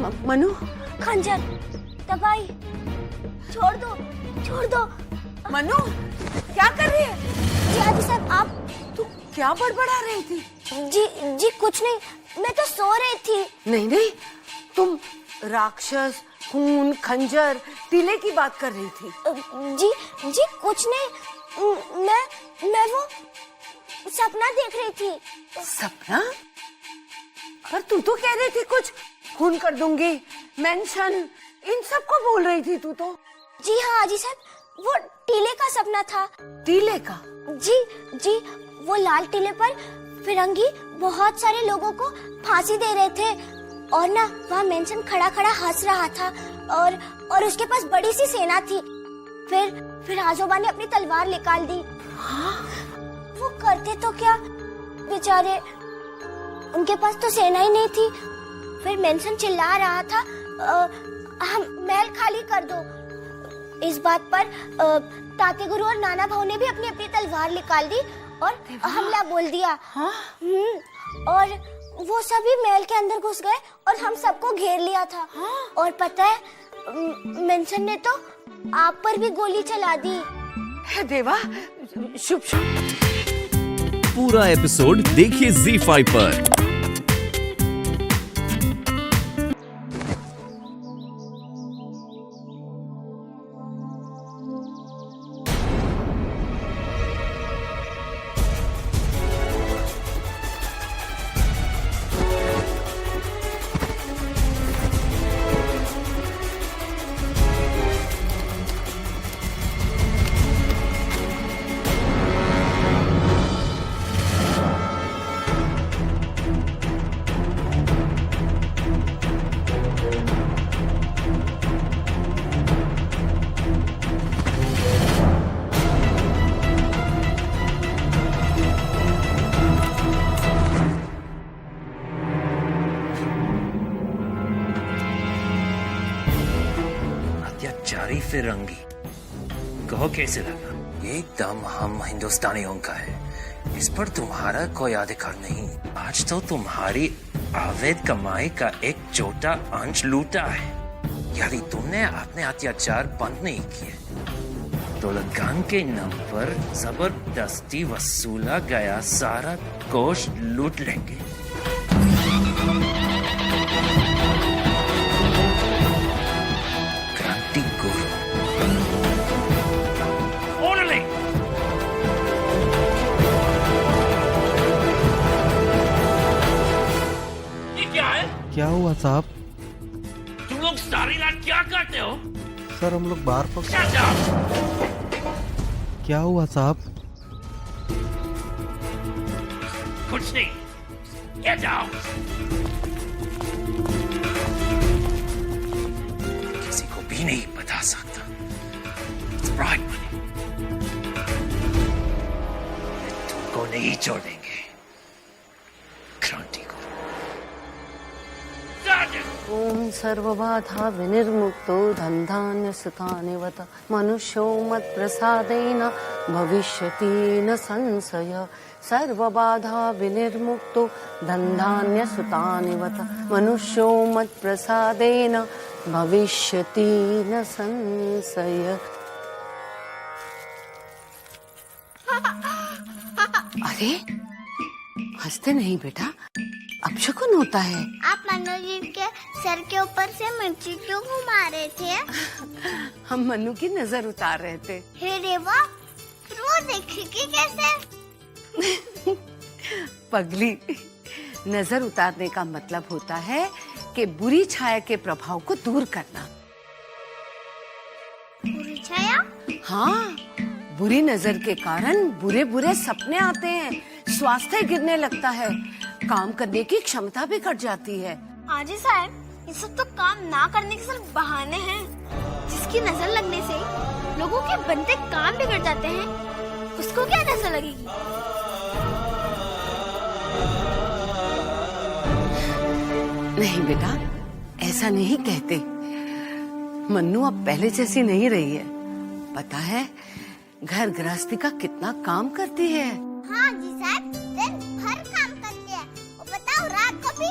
मनु, खंजर, दवाई, छोड़ दो, छोड़ दो। मनु, क्या कर रही है? जी हाजी साहब, आप? तू क्या बड़बड़ा रही थी? जी कुछ नहीं, मैं तो सो रही थी। नहीं नहीं, तुम राक्षस, खून, खंजर, टीले की बात कर रही थी। जी कुछ नहीं, मैं वो सपना देख रही थी। सपना? पर तू तो कह रही थी कुछ खून कर दूंगी, मेंशन, इन सब को बोल रही थी तू तो। जी हाँ हाजी साहब, वो टीले का सपना था। टीले का? जी वो लाल टीले पर फिरंगी बहुत सारे लोगों को फांसी दे रहे थे और ना वहाँ मेंशन खड़ा खड़ा हंस रहा था और उसके पास बड़ी सी सेना थी। फिर आजोबा ने अपनी तलवार निकाल दी। हाँ? वो करते तो क्या, बेचारे, उनके पास तो सेना ही नहीं थी। फिर मेंशन चिल्ला रहा था, हम महल खाली कर दो। इस बात पर ताते गुरु और नाना भाऊ ने भी अपनी अपनी तलवार निकाल दी और हमला बोल दिया। हाँ? और वो सभी महल के अंदर घुस गए और हम सबको घेर लिया था। हाँ? और पता है, मेंशन ने तो आप पर भी गोली चला दी। हे देवा, शुभ शुभ। पूरा एपिसोड देखिए ZEE5 पर। अत्याचारी फिरंगी, कहो कैसे लगा? ये दम हम हिंदुस्तानियों का है, इस पर तुम्हारा कोई अधिकार नहीं। आज तो तुम्हारी अवैध कमाई का एक छोटा अंश लूटा है। यदि तुमने अपने अत्याचार बंद नहीं किए तो लगान के नाम पर जबरदस्ती वसूला गया सारा कोष लूट लेंगे। क्रांति गुरु, orderly! ये क्या है? क्या हुआ साहब? तुम लोग सारी रात क्या करते हो? सर हम लोग बाहर पर। Shut up! क्या हुआ साहब? कुछ नहीं, get out! किसी को भी नहीं बता सकता। It's bribe money. तुमको नहीं छोड़ेंगे, क्रांति को। ओम सर्वबाधा विनिर्मुक्तो धनधान्य सुतानिवत मनुष्यो मत् प्रसादेन भविष्यति न संशय। सर्वबाधा विनिर्मुक्तो धनधान्य सुतानिवत मनुष्यो मत् प्रसादेन भविष्यति न संशय। अरे हंसते नहीं बेटा, अपशकुन होता है। आप मनु जी के सर के ऊपर से मिर्ची क्यों घुमा रहे थे? हम मनु की नजर उतार रहे थे। हे देवा, फिर वो देखेगी कैसे? पगली, नजर उतारने का मतलब होता है कि बुरी छाया के प्रभाव को दूर करना। बुरी छाया? हाँ, बुरी नजर के कारण बुरे बुरे सपने आते हैं, स्वास्थ्य गिरने लगता है, काम करने की क्षमता भी घट जाती है। हाजी साहब, ये सब तो काम ना करने के सिर्फ बहाने हैं। जिसकी नजर लगने से लोगों के बनते काम बिगड़ जाते हैं, उसको क्या नजर लगेगी? नहीं बेटा, ऐसा नहीं कहते। मन्नू अब पहले जैसी नहीं रही है। पता है घर गृहस्थी का कितना काम करती है। हाँ जी साहब, दिन भर काम करते हैं। और बताओ रात को भी।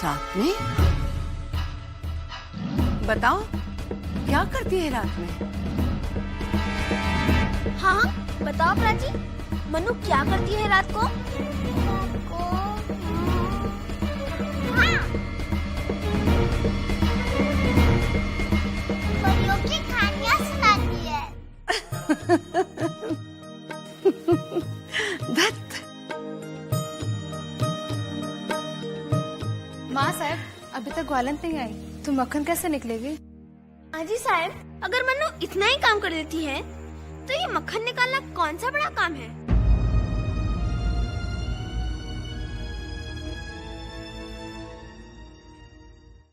रात में? बताओ, क्या करती है रात में? हाँ बताओ प्राची, मनु क्या करती है रात को? हाँ, परियों की कहानियाँ सुनाती है। धत। माँ साहब, अभी तक ग्वालन नहीं आई तो मक्खन कैसे निकलेगी? अजी साहब, अगर मनु इतना ही काम कर देती है तो ये मक्खन निकालना कौन सा बड़ा काम है?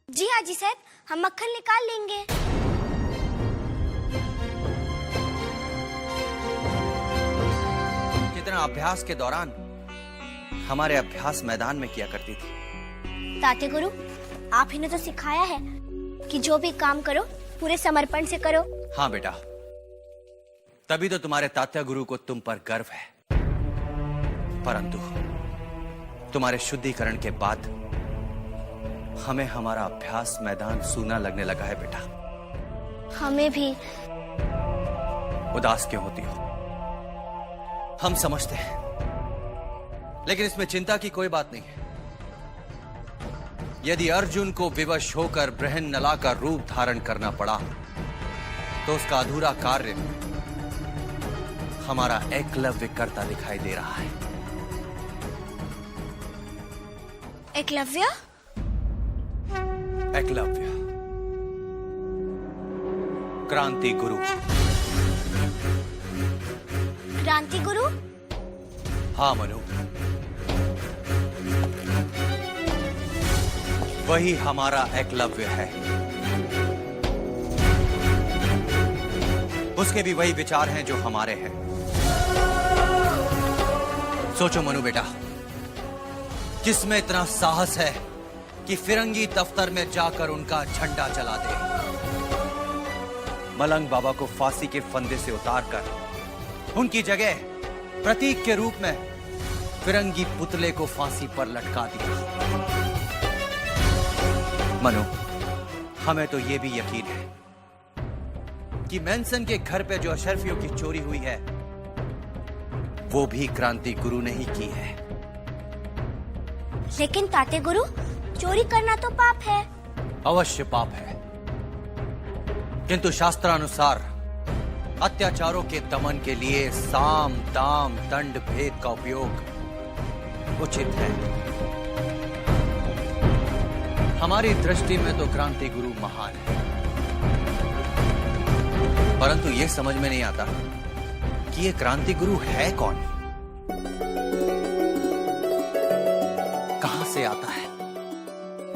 जी हाँ जी साहब, हम मक्खन निकाल लेंगे। जितना अभ्यास के दौरान हमारे अभ्यास मैदान में किया करती थी। ताते गुरु, आप ही ने तो सिखाया है कि जो भी काम करो पूरे समर्पण से करो। हाँ बेटा, तभी तो तुम्हारे तात्या गुरु को तुम पर गर्व है। परंतु तुम्हारे शुद्धिकरण के बाद हमें हमारा अभ्यास मैदान सूना लगने लगा है बेटा। हमें भी। उदास क्यों होती हो? हम समझते हैं, लेकिन इसमें चिंता की कोई बात नहीं है। यदि अर्जुन को विवश होकर बृहन्नला का रूप धारण करना पड़ा तो उसका अधूरा कार्य हमारा एकलव्य करता दिखाई दे रहा है। एकलव्य? एकलव्य, क्रांति गुरु। क्रांति गुरु? हाँ मनु, वही हमारा एकलव्य है। उसके भी वही विचार हैं जो हमारे हैं। सोचो मनु बेटा, किसमें इतना साहस है कि फिरंगी दफ्तर में जाकर उनका झंडा जला दे? मलंग बाबा को फांसी के फंदे से उतारकर उनकी जगह प्रतीक के रूप में फिरंगी पुतले को फांसी पर लटका दिया। मनु, हमें तो यह भी यकीन है कि मैनसन के घर पे जो अशरफियों की चोरी हुई है वो भी क्रांति गुरु ने ही की है। लेकिन ताते गुरु, चोरी करना तो पाप है। अवश्य पाप है, किंतु शास्त्रानुसार अत्याचारों के दमन के लिए साम दाम दंड भेद का उपयोग उचित है। हमारी दृष्टि में तो क्रांति गुरु महान है, परंतु यह समझ में नहीं आता कि ये क्रांति गुरु है कौन, कहां से आता है,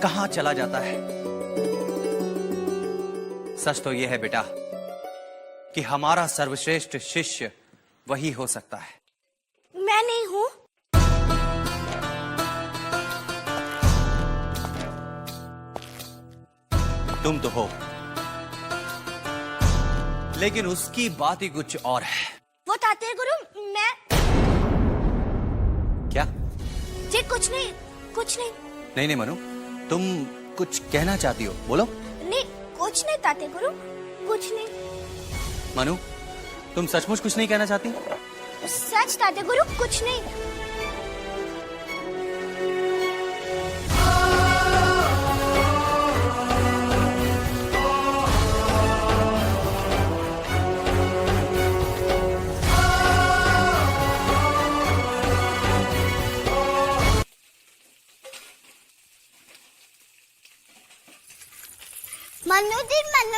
कहां चला जाता है। सच तो यह है बेटा कि हमारा सर्वश्रेष्ठ शिष्य वही हो सकता है। मैं नहीं हूँ। तुम तो हो, लेकिन उसकी बात ही कुछ और है। वो ताते गुरु, मैं। क्या? जी कुछ नहीं, कुछ नहीं। नहीं नहीं मनु, तुम कुछ कहना चाहती हो, बोलो। नहीं, कुछ नहीं ताते गुरु, कुछ नहीं। मनु, तुम सचमुच कुछ नहीं कहना चाहती? सच ताते गुरु, कुछ नहीं। मन्नू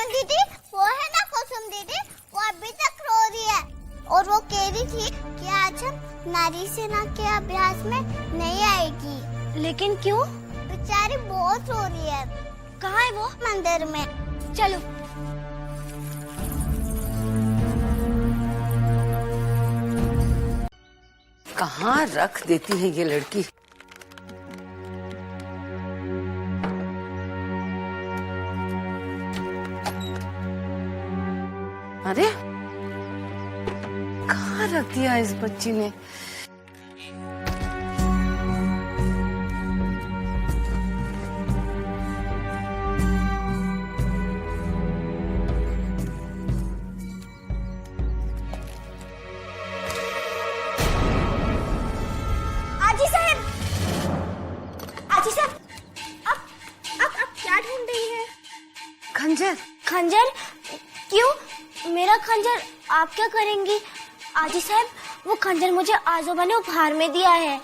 दीदी, वो है ना कुसुम दीदी, वो अभी तक रो रही है और वो कह रही थी कि आज हम नारी सेना के अभ्यास में नहीं आएगी। लेकिन क्यों? बेचारी बहुत रो रही है। कहाँ है वो? मंदिर में। चलो। कहाँ रख देती है ये लड़की? अरे कहाँ रख दिया इस बच्ची ने? खंजर? क्यों? मेरा खंजर आप क्या करेंगी? आजी साहब, वो खंजर मुझे आजोबा ने उपहार में दिया है।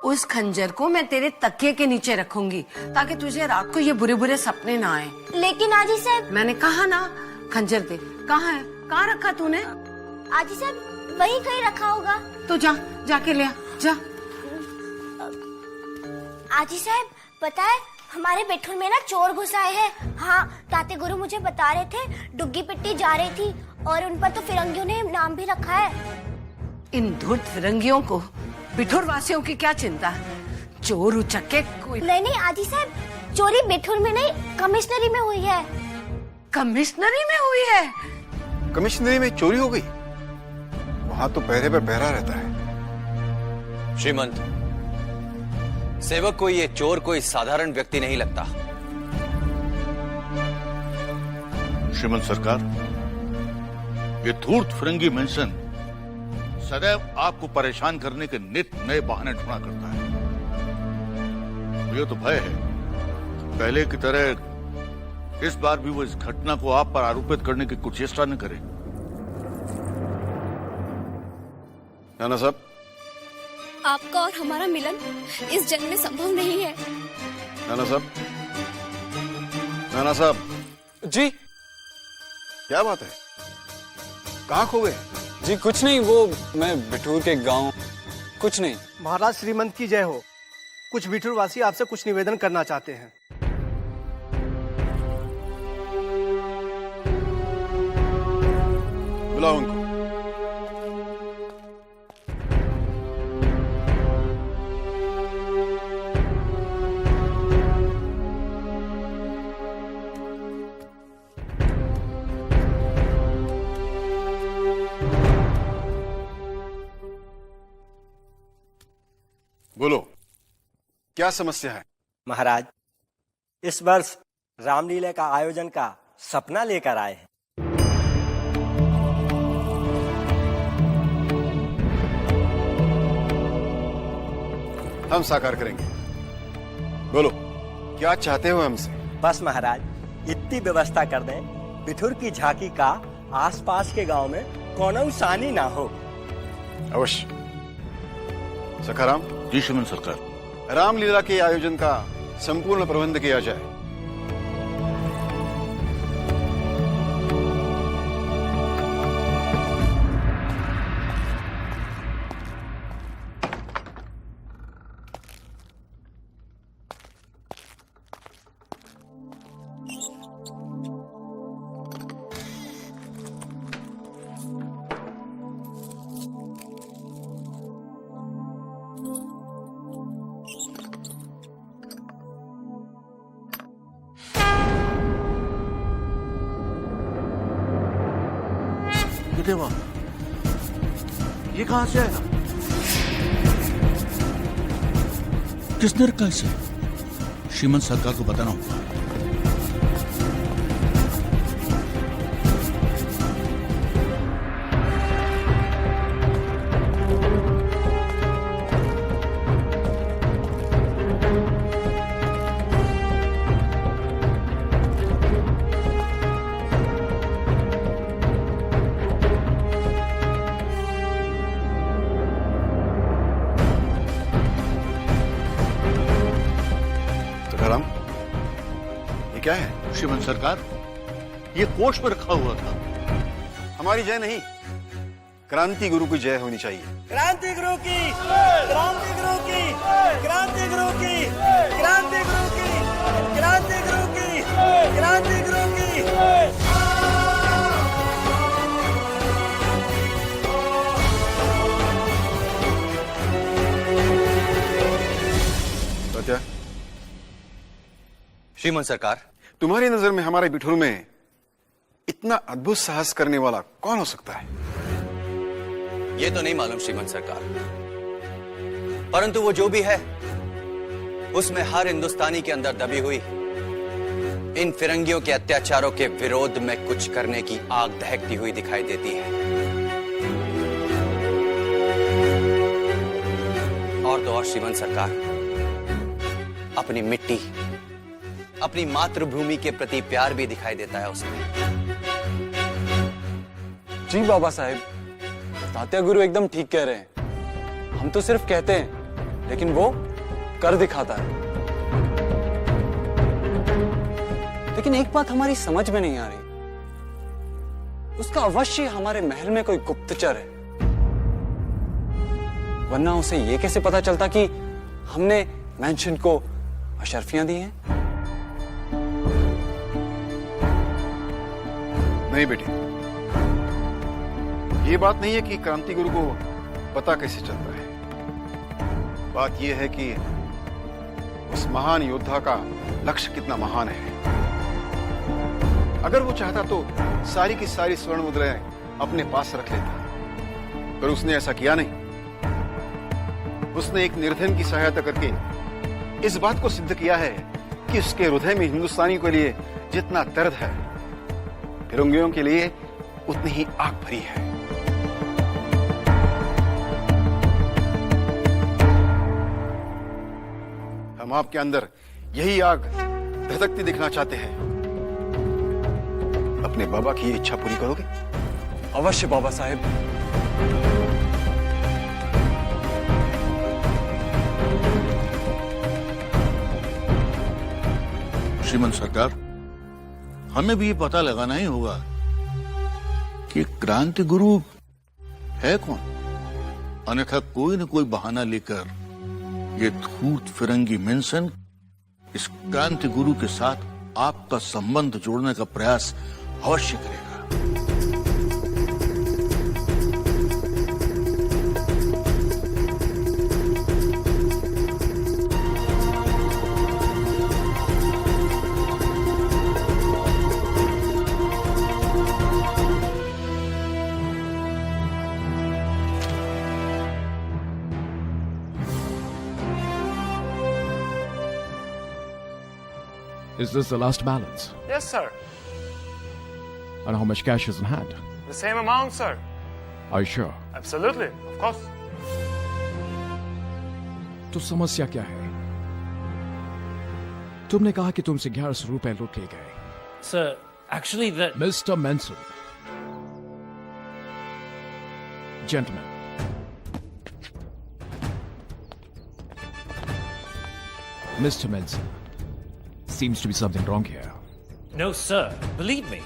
उस खंजर को मैं तेरे तकिए के नीचे रखूंगी ताकि तुझे रात को ये बुरे बुरे सपने ना आए। लेकिन आजी साहब। मैंने कहा ना, खंजर दे। कहाँ है? कहाँ रखा तूने? आजी साहब, वहीं कहीं रखा होगा। तो जाके ले आ, जा। आजी साहब, पता है हमारे बेडरूम में ना चोर घुस आए हैं। हाँ, ताते गुरु मुझे बता रहे थे डुग्गी पिट्टी जा रही थी और उन पर तो फिरंगियों ने नाम भी रखा है। इन धूर्त फिरंगियों को बिठूर वासियों की क्या चिंता? चोर उचक्के कोई नहीं आजी साहब, चोरी बिठूर में नहीं, कमिश्नरी में हुई है। कमिश्नरी में हुई है? कमिश्नरी में चोरी हो गई? वहां तो पहरे पे पहरा रहता है। श्रीमंत, सेवक को ये चोर कोई साधारण व्यक्ति नहीं लगता। श्रीमंत सरकार, ये धूर्त फिरंगी मेंशन सदैव आपको परेशान करने के नित नए बहाने ढूंढा करता है। ये तो भय है पहले की तरह इस बार भी वो इस घटना को आप पर आरोपित करने की कुछ चेष्टा न करे। नाना साहब, आपका और हमारा मिलन इस जन्म में संभव नहीं है। नाना साहब, नाना साहब जी, क्या बात है? कहाँ खो गए? जी कुछ नहीं, वो मैं बिठूर के गांव। कुछ नहीं। महाराज श्रीमंत की जय हो। कुछ बिठूर वासी आपसे कुछ निवेदन करना चाहते हैं। बुलाओ उनको। बोलो, क्या समस्या है? महाराज, इस वर्ष रामलीला का आयोजन का सपना लेकर आए हैं। हम साकार करेंगे। बोलो, क्या चाहते हो हमसे? बस महाराज, इतनी व्यवस्था कर दें बिठूर की झांकी का आसपास के गांव में कोनो सानी ना हो। अवश्य। सखाराम। जी श्रीमंत सरकार। रामलीला के आयोजन का संपूर्ण प्रबंध किया जाए। देवा, ये कहां से आएगा? किसने रखा इसे? श्रीमंत सरकार को बताना होगा। क्या है? श्रीमंत सरकार, ये कोष पर रखा हुआ था। हमारी जय नहीं, क्रांति गुरु की जय होनी चाहिए। क्रांति गुरु की, क्रांति गुरु की, क्रांति गुरु की, क्रांति गुरु की, क्रांति गुरु की, क्रांति गुरु की। तो क्या? श्रीमंत सरकार, तुम्हारी नजर में हमारे बिठूर में इतना अद्भुत साहस करने वाला कौन हो सकता है? ये तो नहीं मालूम श्रीमंत सरकार, परंतु वो जो भी है उसमें हर हिंदुस्तानी के अंदर दबी हुई इन फिरंगियों के अत्याचारों के विरोध में कुछ करने की आग दहकती हुई दिखाई देती है। और तो और श्रीमंत सरकार, अपनी मिट्टी, अपनी मातृभूमि के प्रति प्यार भी दिखाई देता है उसमें। जी बाबा साहेब, तात्या गुरु एकदम ठीक कह रहे हैं। हम तो सिर्फ कहते हैं, लेकिन वो कर दिखाता है। लेकिन एक बात हमारी समझ में नहीं आ रही, उसका अवश्य हमारे महल में कोई गुप्तचर है, वरना उसे ये कैसे पता चलता कि हमने मेंशन को अशर्फियां दी हैं? नहीं बेटी, ये बात नहीं है कि क्रांति गुरु को पता कैसे चलता है। बात यह है कि उस महान योद्धा का लक्ष्य कितना महान है। अगर वो चाहता तो सारी की सारी स्वर्ण मुद्राएं अपने पास रख लेता, पर उसने ऐसा किया नहीं। उसने एक निर्धन की सहायता करके इस बात को सिद्ध किया है कि उसके हृदय में हिंदुस्तानी के लिए जितना दर्द है, फिरंगियों के लिए उतनी ही आग भरी है। हम आपके अंदर यही आग धधकती दिखना चाहते हैं। अपने बाबा की ये इच्छा पूरी करोगे? अवश्य बाबा साहेब। श्रीमंत सरकार, हमें भी ये पता लगाना ही होगा कि क्रांति गुरु है कौन, अन्यथा कोई न कोई बहाना लेकर ये धूर्त फिरंगी मेंसन इस क्रांति गुरु के साथ आपका संबंध जोड़ने का प्रयास अवश्य करेगा। Is this the last balance? Yes, sir. And how much cash is in hand? The same amount, sir. Are you sure? Absolutely, of course. तो समस्या क्या है? तुमने कहा कि तुमसे 1100 रुपए लूट लिए गए। Sir, actually that... Mr. Manson. Gentlemen. Mr. Manson. Seems to be something wrong here. No, sir. Believe me.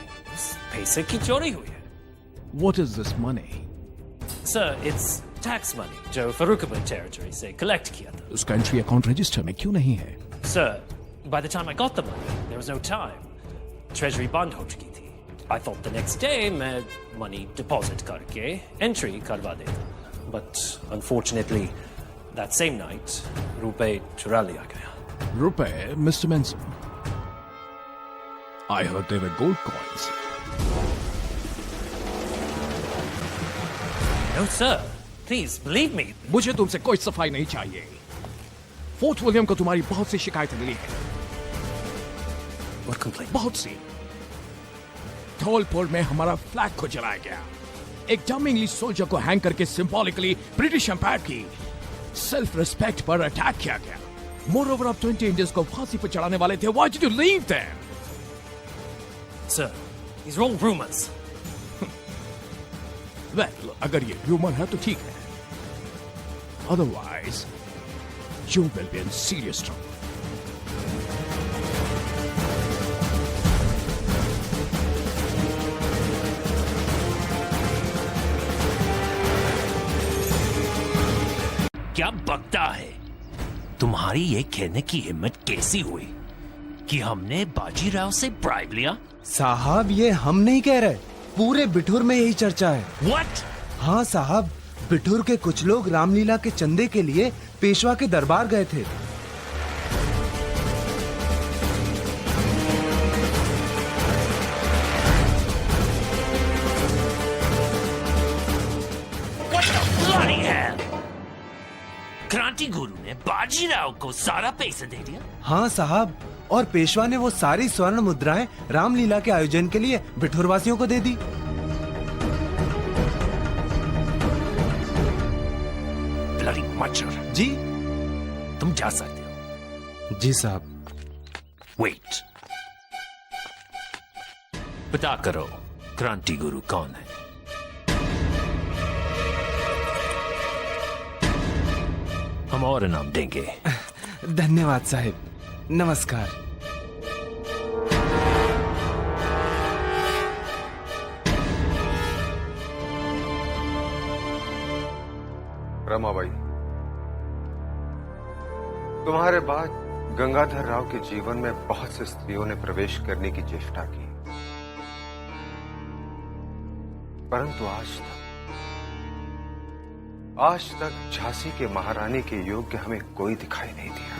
पैसे की चोरी हुई है. What is this money? Sir, it's tax money जो Faroukabad territory से collect किया था. उसका entry account register में क्यों नहीं है? Sir, by the time I got the money, there was no time. Treasury बंद हो चुकी थी. I thought the next day मैं money deposit करके entry करवा देता. But unfortunately, that same night, रुपए चुरा लिया गया. Rupe, Mr. Manson. I heard they were gold coins. No, sir. Please, believe me. मुझे तुमसे कोई सफाई नहीं चाहिए। फोर्ट विलियम को तुम्हारी बहुत सी शिकायतें मिली हैं। What complaint? बहुत सी। धौलपुर में हमारा फ्लैग को जलाया गया। एक डम इंग्लिश सोल्जर को हैंग करके सिंबॉलिकली ब्रिटिश एम्पायर की सेल्फ रिस्पेक्ट पर अटैक किया गया। Moreover, आप 20 इंडियंस को फांसी पर चढ़ाने वाले थे। Why did you leave them? Sir, these are all rumors. Well, अगर ये rumor है तो ठीक है। Otherwise, you will be in serious trouble. क्या बकता है? तुम्हारी ये कहने की हिम्मत कैसी हुई कि हमने बाजीराव से ब्राइब लिया? साहब, ये हम नहीं कह रहे, पूरे बिठूर में यही चर्चा है। What? हाँ साहब, बिठूर के कुछ लोग रामलीला के चंदे के लिए पेशवा के दरबार गए थे। Bloody hell! क्रांति गुरु ने बाजीराव को सारा पैसा दे दिया? हाँ साहब, और पेशवा ने वो सारी स्वर्ण मुद्राएं रामलीला के आयोजन के लिए बिठूरवासियों को दे दी। ब्लडी मच्छर। जी, तुम जा सकते हो। जी साहब। वेट, पता करो क्रांति गुरु कौन है। हम और इनाम देंगे। धन्यवाद साहिब, नमस्कार। रमाबाई, तुम्हारे बाद गंगाधर राव के जीवन में बहुत से स्त्रियों ने प्रवेश करने की चेष्टा की, परंतु आज तक झांसी के महारानी के योग्य हमें कोई दिखाई नहीं दिया।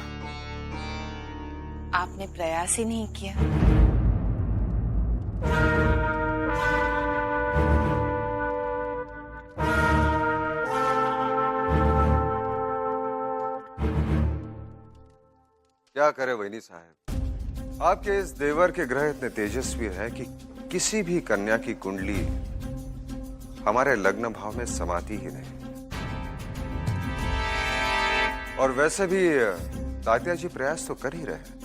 आपने प्रयास ही नहीं किया। क्या करे वैनी साहब, आपके इस देवर के ग्रह इतने तेजस्वी है कि किसी भी कन्या की कुंडली हमारे लग्न भाव में समाती ही नहीं। और वैसे भी तात्या जी प्रयास तो कर ही रहे हैं।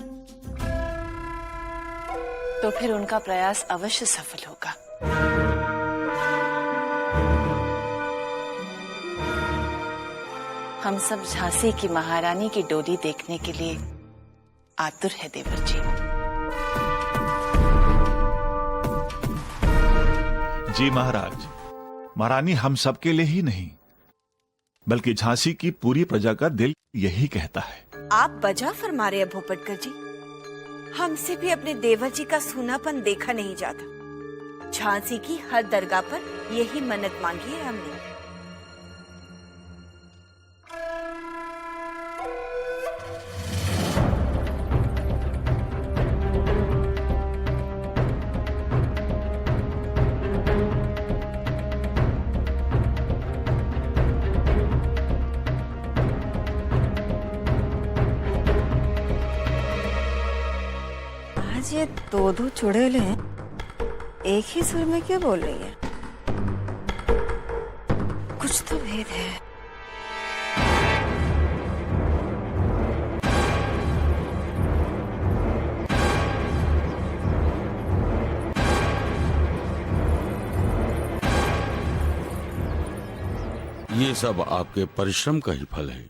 तो फिर उनका प्रयास अवश्य सफल होगा। हम सब झांसी की महारानी की डोली देखने के लिए आतुर है देवर जी। जी महाराज, महारानी हम सबके लिए ही नहीं बल्कि झांसी की पूरी प्रजा का दिल यही कहता है। आप बजा फरमा रहे हैं भोपटकर जी। हमसे भी अपने देवर जी का सूनापन देखा नहीं जाता। झांसी की हर दरगाह पर यही मन्नत मांगी है हमने। ये दो चुड़ैले एक ही सुर में क्यों बोल रही है? कुछ तो भेद है। ये सब आपके परिश्रम का ही फल है।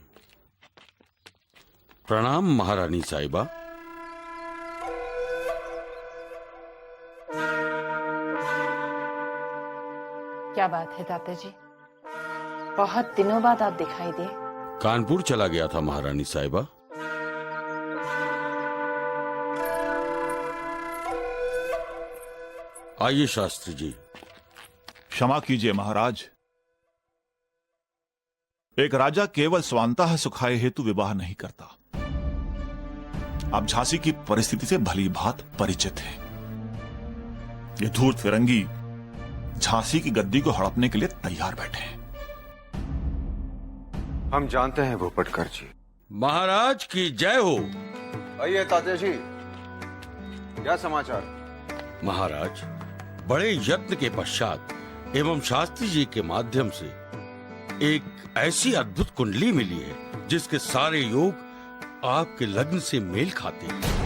प्रणाम महारानी साहिबा। क्या बात है तात्या जी, बहुत दिनों बाद आप दिखाई दिए। कानपुर चला गया था महारानी साहिबा। आइए शास्त्री जी। क्षमा कीजिए महाराज, एक राजा केवल स्वांतः सुखाय हेतु विवाह नहीं करता। आप झांसी की परिस्थिति से भली भांति परिचित हैं। ये धूर्त फिरंगी झांसी की गद्दी को हड़पने के लिए तैयार बैठे हैं। हम जानते हैं भोपटकर जी। महाराज की जय हो। आइए तात्या जी, क्या समाचार? महाराज, बड़े यत्न के पश्चात एवं शास्त्री जी के माध्यम से एक ऐसी अद्भुत कुंडली मिली है जिसके सारे योग आपके लग्न से मेल खाते हैं।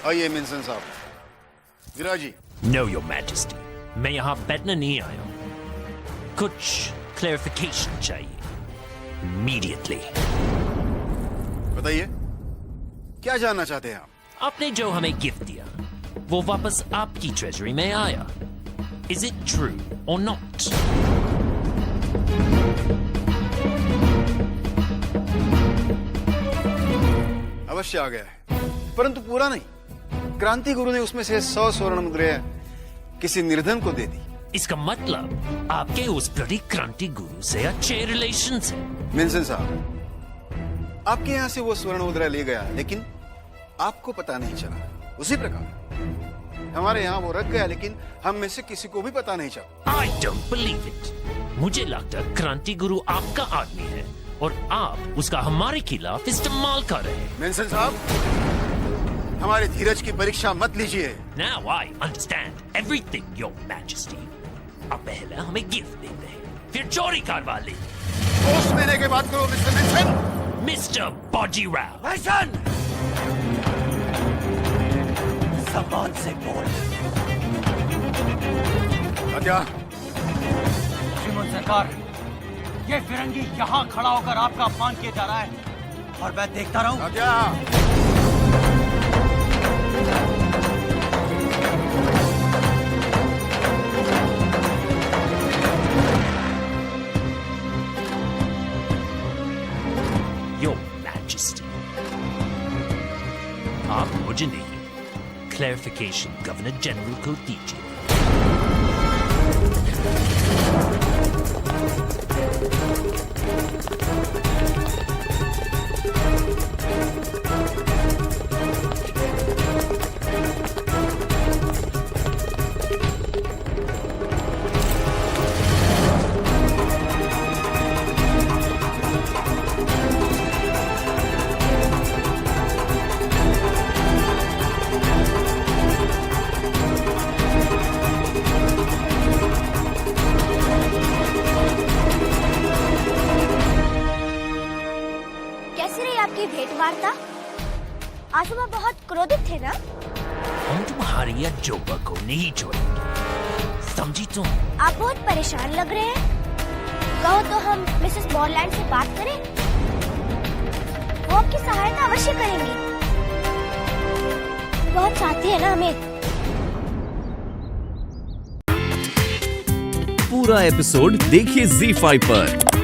आइए मेंसन साहब। विराजी। No, Your Majesty. मैं यहाँ बैठने नहीं आया हूँ। कुछ क्लैरिफिकेशन चाहिए। Immediately. बताइए, क्या जानना चाहते हैं आप? आपने जो हमें गिफ्ट दिया, वो वापस आपकी ट्रेजरी में आया। Is it true or not? अवश्य आ गया है, परंतु पूरा नहीं। क्रांति गुरु ने उसमें से 100 स्वर्ण मुद्राएं किसी निर्धन को दे दी। इसका मतलब आपके उस ब्लडी क्रांति गुरु से अच्छे रिलेशंस हैं। मेंसन साहब, आपके यहाँ से वो स्वर्ण मुद्रा ले गया, लेकिन आपको पता नहीं चला। उसी प्रकार हमारे यहाँ वो रख गया, लेकिन हम में से किसी को भी पता नहीं चला। I don't believe it. मुझे लगता है क्रांति गुरु आपका आदमी है और आप उसका हमारे खिलाफ इस्तेमाल कर रहे हैं। मेंसन साहब, हमारे धीरज की परीक्षा मत लीजिए। Now I understand everything, Your Majesty. अब पहले हमें गिफ्ट देते हैं, फिर चोरी करवा ले। पोस्ट देने के बाद करो mister mention. Mister Bajirao. Mention! सम्मान से बोल। क्या? श्रीमान सरकार, ये फिरंगी यहाँ खड़ा होकर आपका अपमान किया जा रहा है और मैं देखता रहूं। क्या? Your Majesty, आप मुझे नहीं, क्लैरिफिकेशन गवर्नर जनरल को दीजिए। आज सुबह बहुत क्रोधित थे ना? हम तुम्हारी अजोबा को नहीं छोड़ेंगे, समझी तुम? आप बहुत परेशान लग रहे हैं। कहो तो हम मिसेस बॉर्लैंड से बात करें, वो आपकी सहायता अवश्य करेंगी। बहुत चाहती है ना हमें। पूरा एपिसोड देखिए ZEE5 पर।